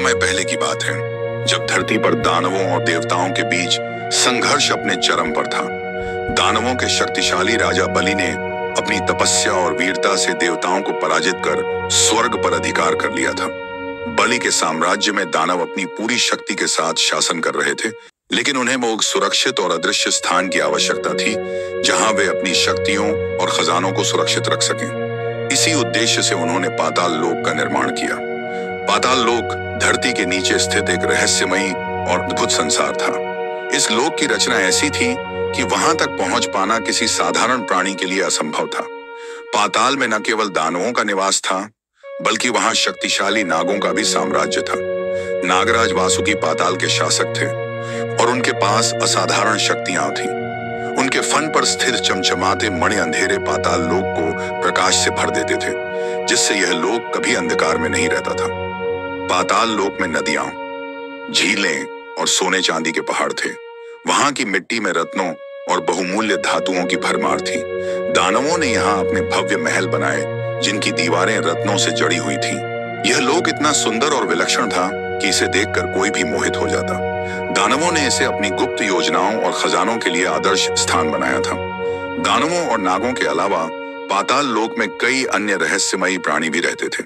समय पहले की बात है, जब धरती पर दानवों और देवताओं के बीच संघर्ष अपने चरम पर था। दानवों के शक्तिशाली राजा बलि ने अपनी तपस्या और वीरता से देवताओं को पराजित कर स्वर्ग पर अधिकार कर लिया था। बलि के साम्राज्य में दानव अपनी पूरी शक्ति के साथ शासन कर रहे थे, लेकिन उन्हें वो सुरक्षित और अदृश्य स्थान की आवश्यकता थी जहां वे अपनी शक्तियों और खजानों को सुरक्षित रख सकें। इसी उद्देश्य से उन्होंने पाताल लोक का निर्माण किया। पाताल लोक धरती के नीचे स्थित एक रहस्यमयी और अद्भुत संसार था। इस लोक की रचना ऐसी थी कि वहां तक पहुंच पाना किसी साधारण प्राणी के लिए असंभव था। पाताल में न केवल दानवों का निवास था, बल्कि वहां शक्तिशाली नागों का भी साम्राज्य था। नागराज वासुकी पाताल के शासक थे और उनके पास असाधारण शक्तियां थीं। उनके फन पर स्थिर चमचमाते मणि अंधेरे पाताल लोक को प्रकाश से भर देते थे, जिससे यह लोक कभी अंधकार में नहीं रहता था। पाताल लोक में नदियां, झीलें और सोने चांदी के पहाड़ थे। वहां की मिट्टी में रत्नों और बहुमूल्य धातुओं की भरमार थी। दानवों ने यहाँ अपने भव्य महल बनाए, जिनकी दीवारें रत्नों से जड़ी हुई थीं। यह लोक इतना सुंदर और विलक्षण था कि इसे देखकर कोई भी मोहित हो जाता। दानवों ने इसे अपनी गुप्त योजनाओं और खजानों के लिए आदर्श स्थान बनाया था। दानवों और नागों के अलावा पाताल लोक में कई अन्य रहस्यमयी प्राणी भी रहते थे।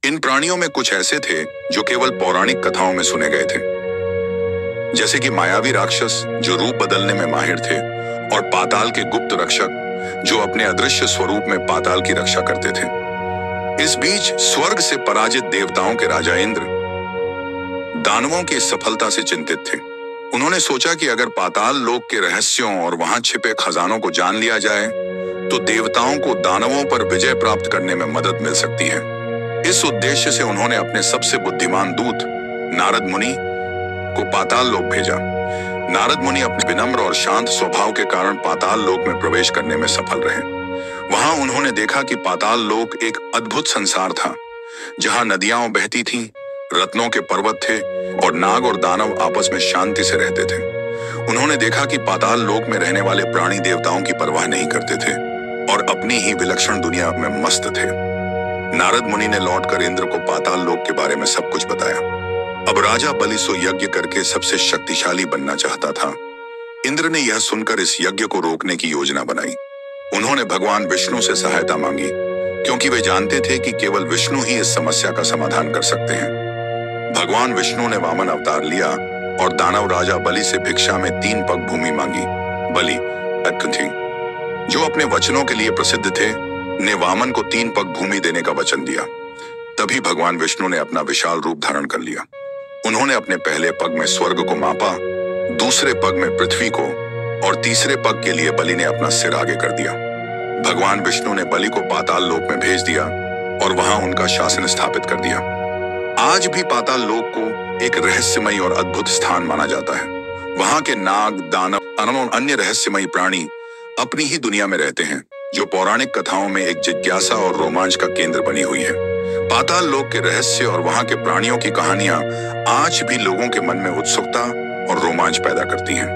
इन प्राणियों में कुछ ऐसे थे जो केवल पौराणिक कथाओं में सुने गए थे, जैसे कि मायावी राक्षस जो रूप बदलने में माहिर थे, और पाताल के गुप्त रक्षक जो अपने अदृश्य स्वरूप में पाताल की रक्षा करते थे। इस बीच स्वर्ग से पराजित देवताओं के राजा इंद्र दानवों की सफलता से चिंतित थे। उन्होंने सोचा कि अगर पाताल लोक के रहस्यों और वहां छिपे खजानों को जान लिया जाए तो देवताओं को दानवों पर विजय प्राप्त करने में मदद मिल सकती है। इस उद्देश्य से उन्होंने अपने सबसे बुद्धिमान दूत नारद मुनि को पाताल लोक भेजा। नारद मुनि अपने विनम्र और शांत स्वभाव के कारण पाताल लोक में प्रवेश करने में सफल रहे। वहां उन्होंने देखा कि पाताल लोक एक अद्भुत संसार था, जहां नदियां बहती थीं, रत्नों के पर्वत थे और नाग और दानव आपस में शांति से रहते थे। उन्होंने देखा कि पाताल लोक में रहने वाले प्राणी देवताओं की परवाह नहीं करते थे और अपनी ही विलक्षण दुनिया में मस्त थे। नारद मुनि ने लौटकर इंद्र को पाताल लोक के बारे में सब कुछ बताया। अब राजा बलि सो यज्ञ करके सबसे शक्तिशाली बनना चाहता था। इंद्र ने यह सुनकर इस यज्ञ को रोकने की योजना बनाई। उन्होंने भगवान विष्णु से सहायता मांगी, क्योंकि वे जानते थे कि केवल विष्णु ही इस समस्या का समाधान कर सकते हैं। भगवान विष्णु ने वामन अवतार लिया और दानव राजा बलि से भिक्षा में 3 पग भूमि मांगी। बलि, जो अपने वचनों के लिए प्रसिद्ध थे, ने वामन को 3 पग भूमि देने का वचन दिया। तभी भगवान विष्णु ने अपना विशाल रूप धारण कर लिया। उन्होंने अपने पहले पग में स्वर्ग को मापा, दूसरे पग में पृथ्वी को और तीसरे पग के लिए बलि ने अपना सिर आगे कर दिया। भगवान विष्णु ने बलि को पाताल लोक में भेज दिया और वहां उनका शासन स्थापित कर दिया। आज भी पाताल लोक को एक रहस्यमयी और अद्भुत स्थान माना जाता है। वहां के नाग, दानव और अन्य रहस्यमयी प्राणी अपनी ही दुनिया में रहते हैं, जो पौराणिक कथाओं में एक जिज्ञासा और रोमांच का केंद्र बनी हुई है। पाताल लोक के रहस्य और वहां के प्राणियों की कहानियां आज भी लोगों के मन में उत्सुकता और रोमांच पैदा करती हैं।